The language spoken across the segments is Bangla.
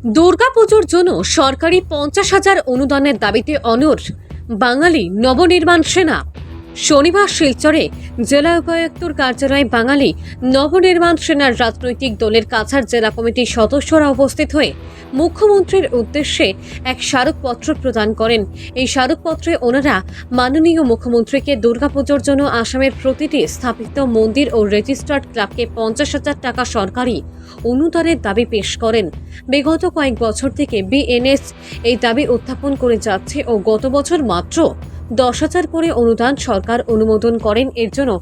দুর্গাপুজোর জন্য সরকারি 50,000 অনুদানের দাবিতে অনড় বাঙালি নবনির্মাণ সেনা। শনিবার শিলচরে জেলা উপায়ুক্তর কার্যালয়ে বাঙালি নবনির্মাণ সেনার রাজনৈতিক দলের কাছাড় জেলা কমিটির সদস্যরা উপস্থিত হয়ে মুখ্যমন্ত্রীর উদ্দেশ্যে এক স্মারকপত্র প্রদান করেন। এই স্মারকপত্রে ওনারা মাননীয় মুখ্যমন্ত্রীকে দুর্গাপুজোর জন্য আসামের প্রতিটি স্থাপিত মন্দির ও রেজিস্টার্ড ক্লাবকে 50,000 টাকা সরকারি অনুদানের দাবি পেশ করেন। বিগত কয়েক বছর থেকে বিএনএস এই দাবি উত্থাপন করে যাচ্ছে ও গত বছর মাত্র 10,000 করে অনুদান সরকার অনুমোদন করেন। এর জন্য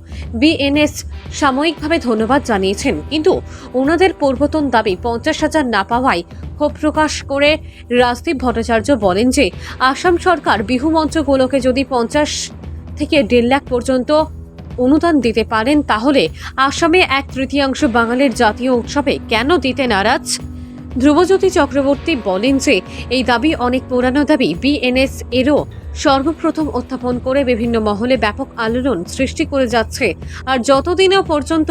বিএনএস সাময়িকভাবে ধন্যবাদ জানিয়েছেন, কিন্তু ওনাদের পূর্বতন দাবি 50,000 না পাওয়ায় ক্ষোভ প্রকাশ করে রাজদীপ ভট্টাচার্য বলেন যে আসাম সরকার বিহু মঞ্চগুলোকে যদি 50 থেকে 1.5 লাখ পর্যন্ত অনুদান দিতে পারেন তাহলে আসামে 1/3 বাঙালির জাতীয় উৎসবে কেন দিতে নারাজ। ধ্রুবজ্যোতি চক্রবর্তী বলেন যে এই দাবি অনেক পুরানো দাবি, বিএনএস এরও সর্বপ্রথম উত্থাপন করে বিভিন্ন মহলে ব্যাপক আলোড়ন সৃষ্টি করে যাচ্ছে। আর যতদিনও পর্যন্ত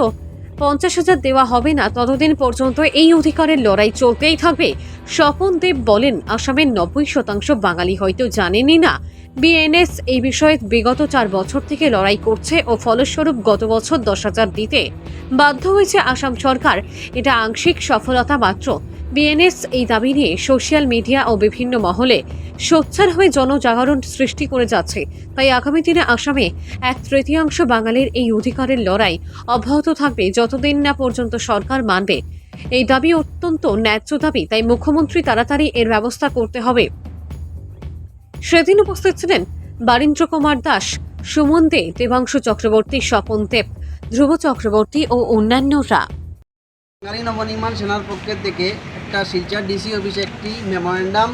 50,000 দেওয়া হবে না ততদিন পর্যন্ত এই অধিকারের লড়াই চলতেই থাকবে। স্বপন দেব বলেন, আসামের 90% বাঙালি হয়তো জানেনই না বিএনএস এই বিষয়ে বিগত 4 বছর থেকে লড়াই করছে ও ফলস্বরূপ গত বছর 10,000 দিতে বাধ্য হয়েছে আসাম সরকার। এটা আংশিক সফলতা মাত্র। বিএনএস এই দাবি নিয়ে সোশ্যাল মিডিয়া ও বিভিন্ন মহলে সোচ্চার হয়ে জনজাগরণ সৃষ্টি করে যাচ্ছে। তাই আগামী দিনে আসামে 1/3 বাঙালির এই অধিকারের লড়াই অব্যাহত থাকবে যতদিন না পর্যন্ত সরকার মানবে। এই দাবি অত্যন্ত ন্যায্য দাবি, তাই মুখ্যমন্ত্রী তাড়াতাড়ি এর ব্যবস্থা করতে হবে। সেদিন উপস্থিত ছিলেন বারীন্দ্র কুমার দাস, সুমন দে, দেবাংশু চক্রবর্তী, স্বপন দেব, ধ্রুব চক্রবর্তী ও অন্যান্যরা। বাঙালি নবনির্মাণ সেনার পক্ষে থেকে একটা শিলচর ডিসি অফিসে একটি মেমোরেন্ডাম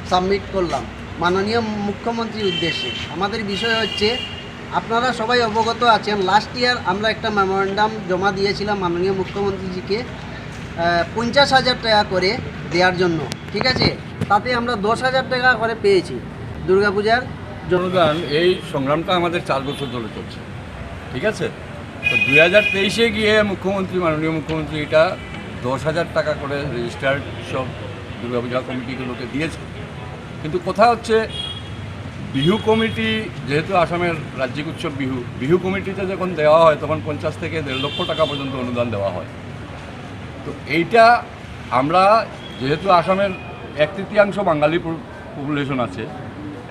সাবমিট করলাম মাননীয় মুখ্যমন্ত্রীর উদ্দেশ্যে। আমাদের বিষয় হচ্ছে, আপনারা সবাই অবগত আছেন, লাস্ট ইয়ার আমরা একটা মেমোরেন্ডাম জমা দিয়েছিলাম মাননীয় মুখ্যমন্ত্রীজিকে 50,000 টাকা করে দেওয়ার জন্য, ঠিক আছে। তাতে আমরা 10,000 টাকা করে পেয়েছি দুর্গাপূজার অনুদান। এই সংগ্রামটা আমাদের 4 বছর ধরে চলছে, ঠিক আছে। তো 2023-এ গিয়ে মাননীয় মুখ্যমন্ত্রী এটা 10,000 টাকা করে রেজিস্টার্ড সব দুর্গাপূজা কমিটিগুলোকে দিয়েছে। কিন্তু কথা হচ্ছে, বিহু কমিটি যেহেতু আসামের রাজ্যিক উৎসব বিহু কমিটিতে যখন দেওয়া হয় তখন 50 থেকে 1.5 লক্ষ টাকা পর্যন্ত অনুদান দেওয়া হয়। তো এইটা আমরা যেহেতু আসামের 1/3 বাঙালি পপুলেশন আছে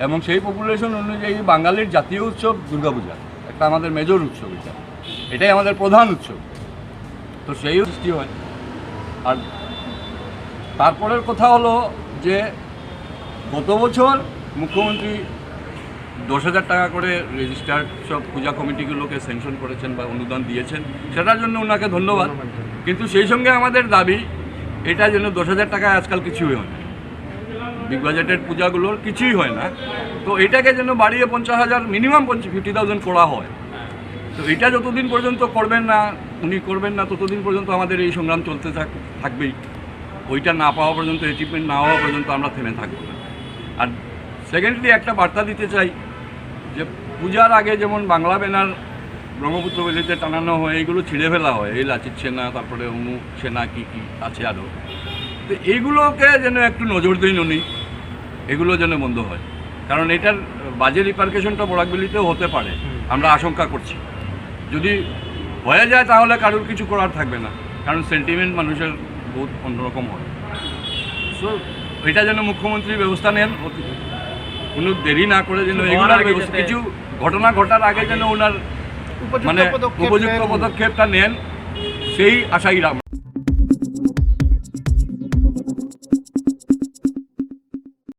এবং সেই পপুলেশন অনুযায়ী বাঙালির জাতীয় উৎসব দুর্গাপূজা একটা আমাদের মেজর উৎসব, এটাই আমাদের প্রধান উৎসব। তো সেই সৃষ্টি হয়। আর তারপরের কথা হলো যে গত বছর মুখ্যমন্ত্রী 10,000 টাকা করে রেজিস্টার্ড সব পূজা কমিটিগুলোকে স্যাংশন করেছেন বা অনুদান দিয়েছেন, সেটার জন্য ওনাকে ধন্যবাদ। কিন্তু সেই সঙ্গে আমাদের দাবি এটা যেন 10,000 টাকায় আজকাল কিছুই হয় না, বিগ বাজেটের পূজাগুলোর কিছুই হয় না। তো এটাকে যেন বাড়িয়ে 50,000 মিনিমাম 50,000 করা হয়। তো এটা যতদিন পর্যন্ত উনি করবেন না ততদিন পর্যন্ত আমাদের এই সংগ্রাম চলতে থাকবেই। ওইটা না পাওয়া পর্যন্ত, অ্যাচিভমেন্ট না হওয়া পর্যন্ত আমরা থেমে থাকবো না। আর সেকেন্ডলি একটা বার্তা দিতে চাই যে পূজার আগে যেমন বাংলা ব্যানার ব্রহ্মপুত্র বেলিতে টানানো হয়, এইগুলো ছিঁড়ে ফেলা হয়, এই লাচিত সেনা, তারপরে অমুক সেনা কী আছে আরও। তো এইগুলোকে যেন একটু নজর দিন উনি, এগুলো যেন বন্ধ হয়, কারণ এটার বাজে রিপারকেশনটা বরাকবেলিতেও হতে পারে, আমরা আশঙ্কা করছি। যদি হয়ে যায় তাহলে কারোর কিছু করার থাকবে না, কারণ সেন্টিমেন্ট মানুষের বহুত অন্যরকম হয়। সো এটা যেন মুখ্যমন্ত্রী ব্যবস্থা নেন, কোনো দেরি না করে যেন এগুলোর কিছু ঘটনা ঘটার আগে যেন ওনার উপযুক্ত পদক্ষেপটা নেন, সেই আশাই রাখব।